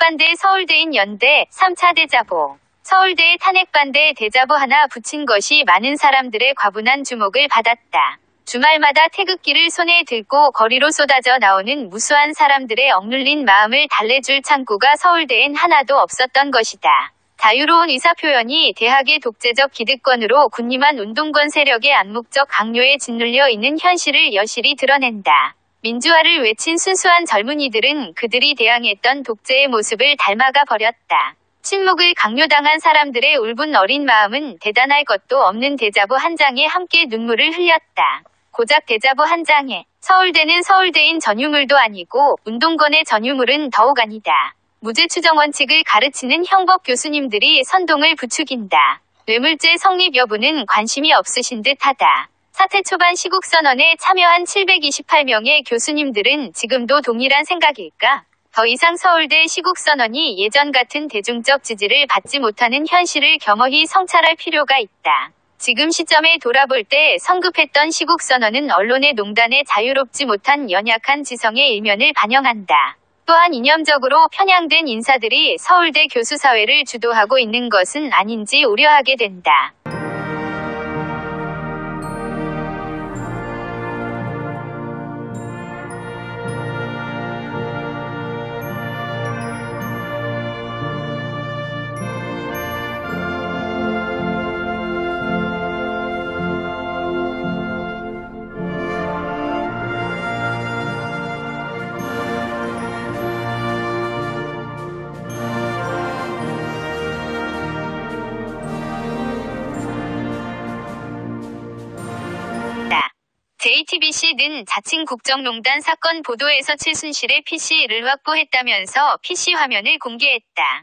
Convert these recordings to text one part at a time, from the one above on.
탄핵반대 서울대인 연대 3차 대자보. 서울대에 탄핵반대 대자보 하나 붙인 것이 많은 사람들의 과분한 주목을 받았다. 주말마다 태극기를 손에 들고 거리로 쏟아져 나오는 무수한 사람들의 억눌린 마음을 달래줄 창구가 서울대엔 하나도 없었던 것이다. 자유로운 의사표현이 대학의 독재적 기득권으로 군림한 운동권 세력의 암묵적 강요에 짓눌려 있는 현실을 여실히 드러낸다. 민주화를 외친 순수한 젊은이들은 그들이 대항했던 독재의 모습을 닮아가 버렸다. 침묵을 강요당한 사람들의 울분 어린 마음은 대단할 것도 없는 대자보 한 장에 함께 눈물을 흘렸다. 고작 대자보 한 장에 서울대는 서울대인 전유물도 아니고 운동권의 전유물은 더욱 아니다. 무죄추정 원칙을 가르치는 형법 교수님들이 선동을 부추긴다. 뇌물죄 성립 여부는 관심이 없으신 듯하다. 사태 초반 시국선언에 참여한 728명의 교수님들은 지금도 동일한 생각일까? 더 이상 서울대 시국선언이 예전 같은 대중적 지지를 받지 못하는 현실을 겸허히 성찰할 필요가 있다. 지금 시점에 돌아볼 때 성급했던 시국선언은 언론의 농단에 자유롭지 못한 연약한 지성의 일면을 반영한다. 또한 이념적으로 편향된 인사들이 서울대 교수사회를 주도하고 있는 것은 아닌지 우려하게 된다. JTBC는 자칭 국정농단 사건 보도에서 최순실의 PC를 확보했다면서 PC 화면을 공개했다.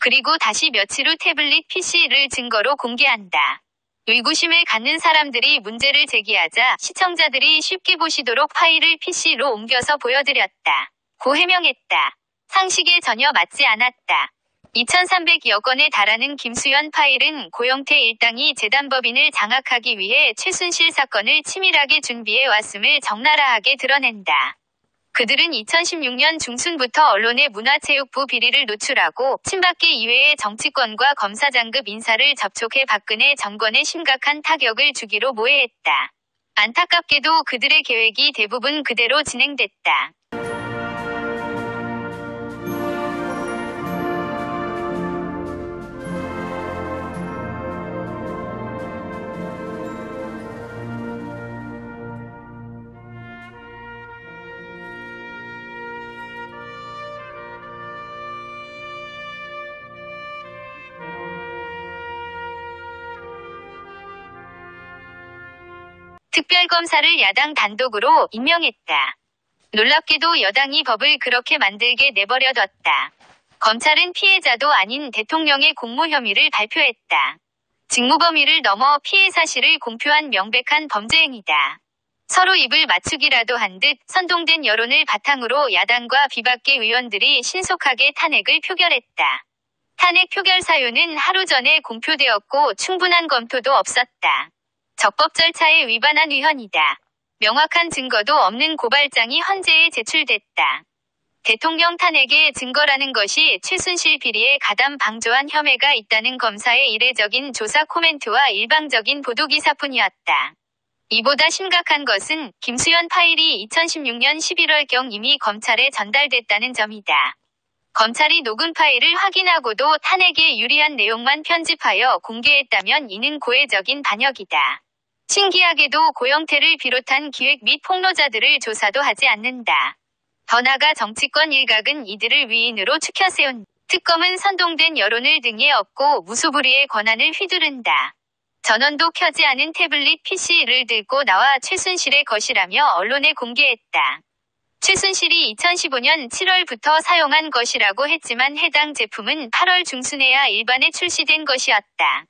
그리고 다시 며칠 후 태블릿 PC를 증거로 공개한다. 의구심을 갖는 사람들이 문제를 제기하자 시청자들이 쉽게 보시도록 파일을 PC로 옮겨서 보여드렸다. 고 해명했다. 상식에 전혀 맞지 않았다. 2300여 건에 달하는 김수현 파일은 고영태 일당이 재단법인을 장악하기 위해 최순실 사건을 치밀하게 준비해 왔음을 적나라하게 드러낸다. 그들은 2016년 중순부터 언론의 문화체육부 비리를 노출하고 친박계 이외의 정치권과 검사장급 인사를 접촉해 박근혜 정권에 심각한 타격을 주기로 모해했다. 안타깝게도 그들의 계획이 대부분 그대로 진행됐다. 특별검사를 야당 단독으로 임명했다. 놀랍게도 여당이 법을 그렇게 만들게 내버려뒀다. 검찰은 피해자도 아닌 대통령의 공모 혐의를 발표했다. 직무범위를 넘어 피해 사실을 공표한 명백한 범죄 행위다. 서로 입을 맞추기라도 한 듯 선동된 여론을 바탕으로 야당과 비박계 의원들이 신속하게 탄핵을 표결했다. 탄핵 표결 사유는 하루 전에 공표되었고 충분한 검토도 없었다. 적법 절차에 위반한 위헌이다. 명확한 증거도 없는 고발장이 헌재에 제출됐다. 대통령 탄핵의 증거라는 것이 최순실 비리에 가담 방조한 혐의가 있다는 검사의 이례적인 조사 코멘트와 일방적인 보도기사뿐이었다. 이보다 심각한 것은 김수현 파일이 2016년 11월경 이미 검찰에 전달됐다는 점이다. 검찰이 녹음 파일을 확인하고도 탄핵에 유리한 내용만 편집하여 공개했다면 이는 고의적인 반역이다. 신기하게도 고영태를 비롯한 기획 및 폭로자들을 조사도 하지 않는다. 더 나아가 정치권 일각은 이들을 위인으로 추켜세운 특검은 선동된 여론을 등에 업고 무소불위의 권한을 휘두른다. 전원도 켜지 않은 태블릿 PC를 들고 나와 최순실의 것이라며 언론에 공개했다. 최순실이 2015년 7월부터 사용한 것이라고 했지만 해당 제품은 8월 중순에야 일반에 출시된 것이었다.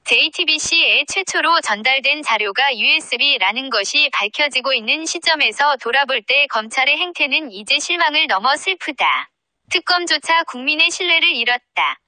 JTBC에 최초로 전달된 자료가 USB라는 것이 밝혀지고 있는 시점에서 돌아볼 때 검찰의 행태는 이제 실망을 넘어 슬프다. 특검조차 국민의 신뢰를 잃었다.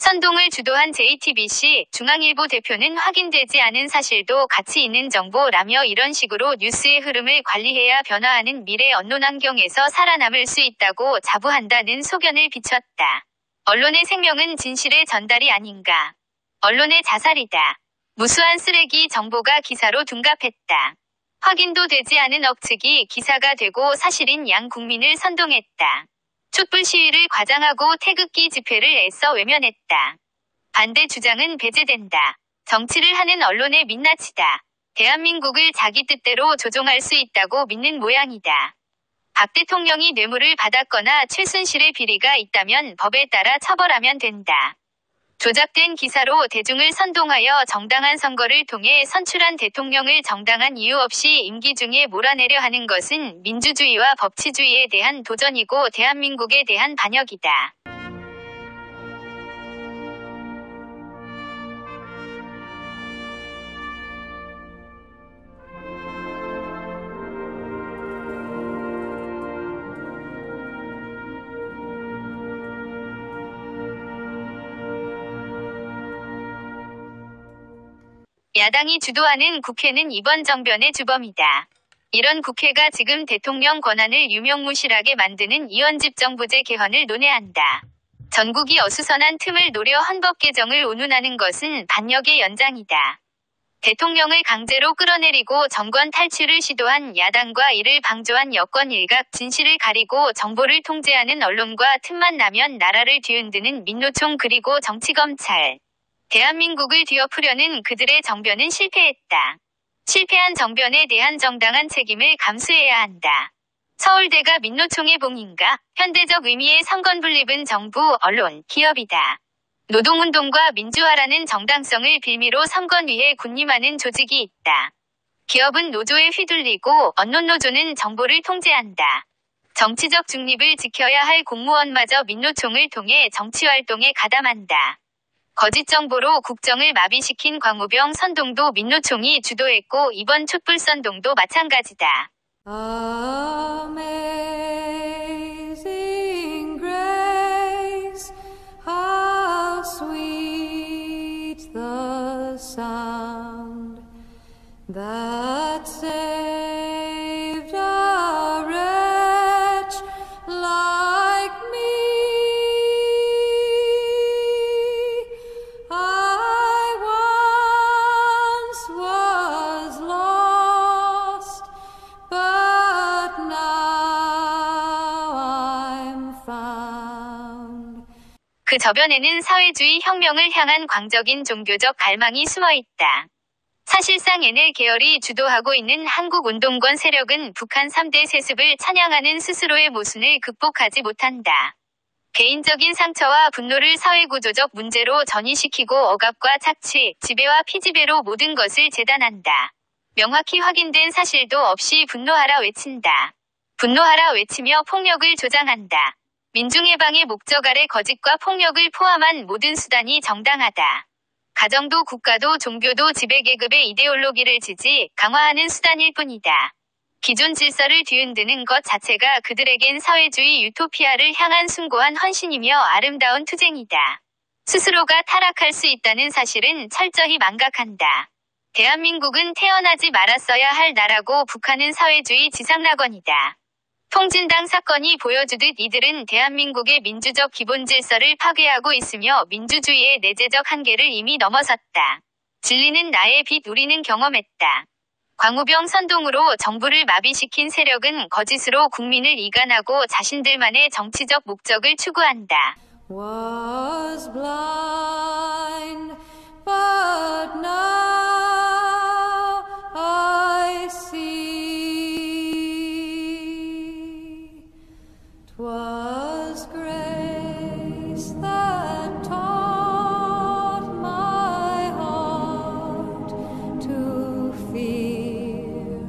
선동을 주도한 JTBC, 중앙일보 대표는 확인되지 않은 사실도 가치 있는 정보라며 이런 식으로 뉴스의 흐름을 관리해야 변화하는 미래 언론 환경에서 살아남을 수 있다고 자부한다는 소견을 비췄다. 언론의 생명은 진실의 전달이 아닌가. 언론의 자살이다. 무수한 쓰레기 정보가 기사로 둔갑했다. 확인도 되지 않은 억측이 기사가 되고 사실인 양 국민을 선동했다. 촛불 시위를 과장하고 태극기 집회를 애써 외면했다. 반대 주장은 배제된다. 정치를 하는 언론의 민낯이다. 대한민국을 자기 뜻대로 조종할 수 있다고 믿는 모양이다. 박 대통령이 뇌물을 받았거나 최순실의 비리가 있다면 법에 따라 처벌하면 된다. 조작된 기사로 대중을 선동하여 정당한 선거를 통해 선출한 대통령을 정당한 이유 없이 임기 중에 몰아내려 하는 것은 민주주의와 법치주의에 대한 도전이고 대한민국에 대한 반역이다. 야당이 주도하는 국회는 이번 정변의 주범이다. 이런 국회가 지금 대통령 권한을 유명무실하게 만드는 이원집정부제 개헌을 논의한다. 전국이 어수선한 틈을 노려 헌법 개정을 운운하는 것은 반역의 연장이다. 대통령을 강제로 끌어내리고 정권 탈취를 시도한 야당과 이를 방조한 여권 일각, 진실을 가리고 정보를 통제하는 언론과 틈만 나면 나라를 뒤흔드는 민노총 그리고 정치검찰. 대한민국을 뒤엎으려는 그들의 정변은 실패했다. 실패한 정변에 대한 정당한 책임을 감수해야 한다. 서울대가 민노총의 봉인가? 현대적 의미의 선거분립은 정부, 언론, 기업이다. 노동운동과 민주화라는 정당성을 빌미로 선거위에 군림하는 조직이 있다. 기업은 노조에 휘둘리고 언론노조는 정보를 통제한다. 정치적 중립을 지켜야 할 공무원마저 민노총을 통해 정치활동에 가담한다. 거짓 정보로 국정을 마비시킨 광우병 선동도 민노총이 주도했고 이번 촛불 선동도 마찬가지다. Amazing grace, how sweet the sound that saved a wretch like me. I once was lost, but now I'm found. 그 저변에는 사회주의 혁명을 향한 광적인 종교적 갈망이 숨어 있다. 사실상 NL 계열이 주도하고 있는 한국운동권 세력은 북한 3대 세습을 찬양하는 스스로의 모순을 극복하지 못한다. 개인적인 상처와 분노를 사회구조적 문제로 전이시키고 억압과 착취, 지배와 피지배로 모든 것을 재단한다. 명확히 확인된 사실도 없이 분노하라 외친다. 분노하라 외치며 폭력을 조장한다. 민중해방의 목적 아래 거짓과 폭력을 포함한 모든 수단이 정당하다. 가정도 국가도 종교도 지배계급의 이데올로기를 지지, 강화하는 수단일 뿐이다. 기존 질서를 뒤흔드는 것 자체가 그들에겐 사회주의 유토피아를 향한 숭고한 헌신이며 아름다운 투쟁이다. 스스로가 타락할 수 있다는 사실은 철저히 망각한다. 대한민국은 태어나지 말았어야 할 나라고 북한은 사회주의 지상낙원이다. 통진당 사건이 보여주듯 이들은 대한민국의 민주적 기본 질서를 파괴하고 있으며 민주주의의 내재적 한계를 이미 넘어섰다. 진리는 나의 빛 우리는 경험했다. 광우병 선동으로 정부를 마비시킨 세력은 거짓으로 국민을 이간하고 자신들만의 정치적 목적을 추구한다. Was blind, but now 'Twas grace that taught my heart to fear.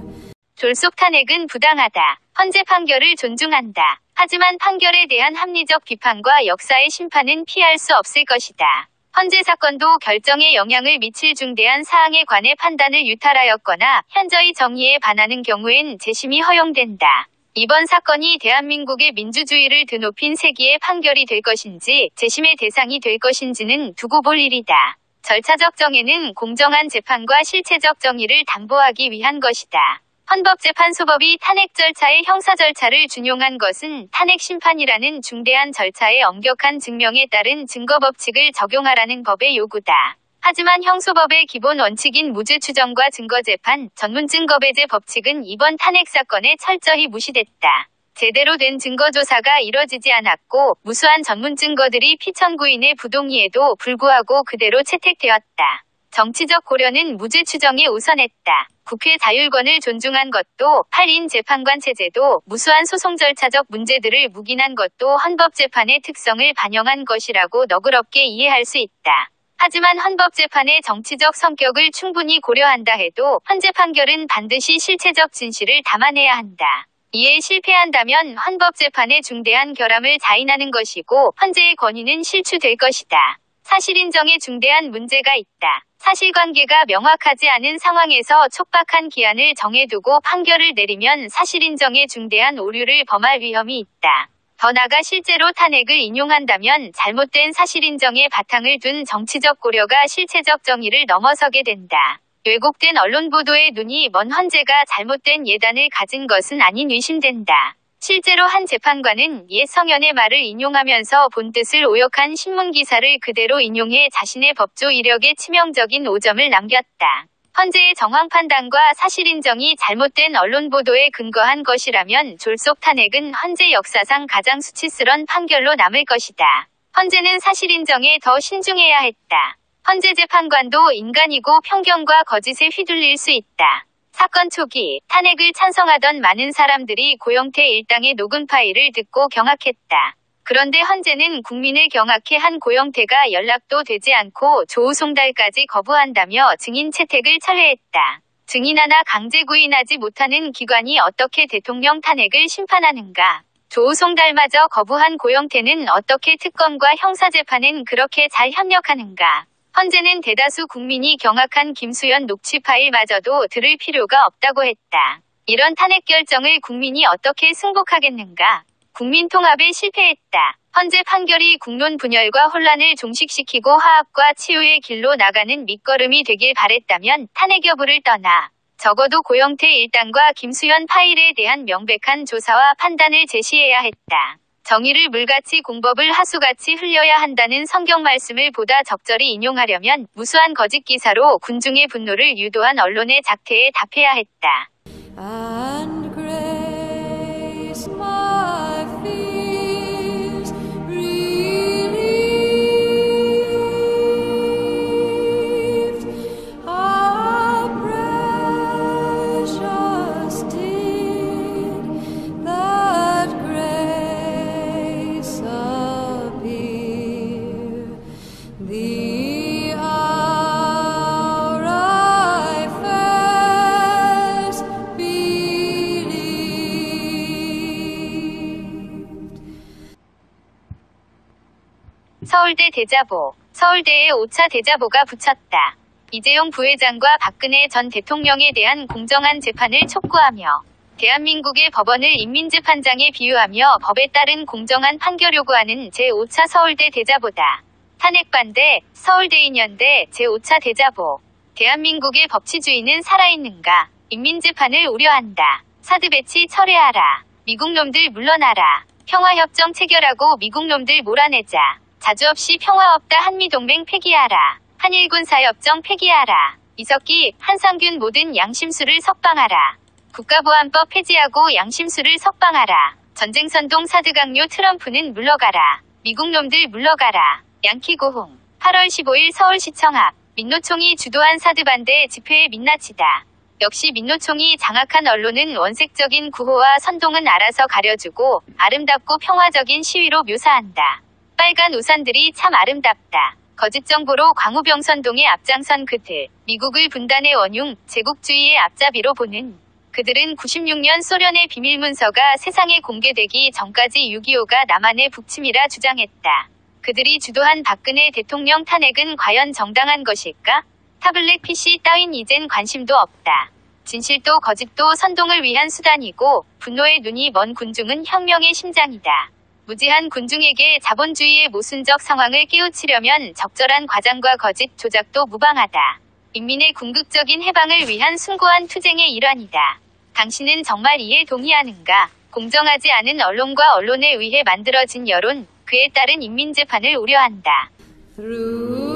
졸속 탄핵은 부당하다. 헌재 판결을 존중한다. 하지만 판결에 대한 합리적 비판과 역사의 심판은 피할 수 없을 것이다. 헌재 사건도 결정에 영향을 미칠 중대한 사항에 관해 판단을 유탈하였거나 현저히 정의에 반하는 경우엔 재심이 허용된다. 이번 사건이 대한민국의 민주주의를 드높인 세기의 판결이 될 것인지 재심의 대상이 될 것인지는 두고 볼 일이다. 절차적 정의는 공정한 재판과 실체적 정의를 담보하기 위한 것이다. 헌법재판소법이 탄핵 절차의 형사 절차를 준용한 것은 탄핵 심판이라는 중대한 절차의 엄격한 증명에 따른 증거법칙을 적용하라는 법의 요구다. 하지만 형소법의 기본 원칙인 무죄 추정과 증거재판, 전문증거배제 법칙은 이번 탄핵 사건에 철저히 무시됐다. 제대로 된 증거조사가 이뤄지지 않았고 무수한 전문증거들이 피청구인의 부동의에도 불구하고 그대로 채택되었다. 정치적 고려는 무죄 추정에 우선했다. 국회 자율권을 존중한 것도 8인 재판관 체제도 무수한 소송 절차적 문제들을 묵인한 것도 헌법재판의 특성을 반영한 것이라고 너그럽게 이해할 수 있다. 하지만 헌법재판의 정치적 성격을 충분히 고려한다 해도 헌재 판결은 반드시 실체적 진실을 담아내야 한다. 이에 실패한다면 헌법재판의 중대한 결함을 자인하는 것이고 헌재의 권위는 실추될 것이다. 사실인정에 중대한 문제가 있다. 사실관계가 명확하지 않은 상황에서 촉박한 기한을 정해두고 판결을 내리면 사실인정에 중대한 오류를 범할 위험이 있다. 더 나아가 실제로 탄핵을 인용한다면 잘못된 사실인정에 바탕을 둔 정치적 고려가 실체적 정의를 넘어서게 된다. 왜곡된 언론 보도에 눈이 먼 헌재가 잘못된 예단을 가진 것은 아닌 의심된다. 실제로 한 재판관은 옛 성현의 말을 인용하면서 본 뜻을 오역한 신문기사를 그대로 인용해 자신의 법조 이력에 치명적인 오점을 남겼다. 헌재의 정황 판단과 사실인정이 잘못된 언론 보도에 근거한 것이라면 졸속 탄핵은 헌재 역사상 가장 수치스런 판결로 남을 것이다. 헌재는 사실인정에 더 신중해야 했다. 헌재 재판관도 인간이고 편견과 거짓에 휘둘릴 수 있다. 사건 초기 탄핵을 찬성하던 많은 사람들이 고영태 일당의 녹음 파일을 듣고 경악했다. 그런데 헌재는 국민을 경악해 한 고영태가 연락도 되지 않고 조우송달까지 거부한다며 증인 채택을 철회했다. 증인 하나 강제 구인하지 못하는 기관이 어떻게 대통령 탄핵을 심판하는가? 조우송달마저 거부한 고영태는 어떻게 특검과 형사재판엔 그렇게 잘 협력하는가? 헌재는 대다수 국민이 경악한 김수현 녹취 파일마저도 들을 필요가 없다고 했다. 이런 탄핵 결정을 국민이 어떻게 승복하겠는가? 국민 통합에 실패했다. 헌재 판결이 국론 분열과 혼란을 종식시키고 화합과 치유의 길로 나가는 밑거름이 되길 바랬다면 탄핵 여부를 떠나 적어도 고영태 일당과 김수현 파일에 대한 명백한 조사와 판단을 제시해야 했다. 정의를 물같이 공법을 하수같이 흘려야 한다는 성경 말씀을 보다 적절히 인용하려면 무수한 거짓 기사로 군중의 분노를 유도한 언론의 작태에 답해야 했다. And grace my fears relieved. How precious did that grace appear. The hour I first believed. 서울대 대자보. 서울대에 5차 대자보가 붙였다. 이재용 부회장과 박근혜 전 대통령에 대한 공정한 재판을 촉구하며 대한민국의 법원을 인민재판장에 비유하며 법에 따른 공정한 판결 요구하는 제5차 서울대 대자보다. 탄핵 반대, 서울대인연대 제5차 대자보. 대한민국의 법치주의는 살아있는가? 인민재판을 우려한다. 사드 배치 철회하라. 미국놈들 물러나라. 평화협정 체결하고 미국놈들 몰아내자. 자주 없이 평화 없다. 한미동맹 폐기하라. 한일군사협정 폐기하라. 이석기, 한상균 모든 양심수를 석방하라. 국가보안법 폐지하고 양심수를 석방하라. 전쟁선동 사드 강요 트럼프는 물러가라. 미국놈들 물러가라. 양키 고홍. 8월 15일 서울시청 앞. 민노총이 주도한 사드 반대 집회에 민낯이다. 역시 민노총이 장악한 언론은 원색적인 구호와 선동은 알아서 가려주고 아름답고 평화적인 시위로 묘사한다. 빨간 우산들이 참 아름답다. 거짓 정보로 광우병 선동에 앞장선 그들. 미국을 분단의 원흉, 제국주의의 앞잡이로 보는 그들은 96년 소련의 비밀 문서가 세상에 공개되기 전까지 6.25가 남한의 북침이라 주장했다. 그들이 주도한 박근혜 대통령 탄핵은 과연 정당한 것일까? 타블렛 PC 따윈 이젠 관심도 없다. 진실도 거짓도 선동을 위한 수단이고 분노의 눈이 먼 군중은 혁명의 심장이다. 무지한 군중에게 자본주의의 모순적 상황을 깨우치려면 적절한 과장과 거짓 조작도 무방하다. 인민의 궁극적인 해방을 위한 숭고한 투쟁의 일환이다. 당신은 정말 이에 동의하는가? 공정하지 않은 언론과 언론에 의해 만들어진 여론, 그에 따른 인민재판을 우려한다. through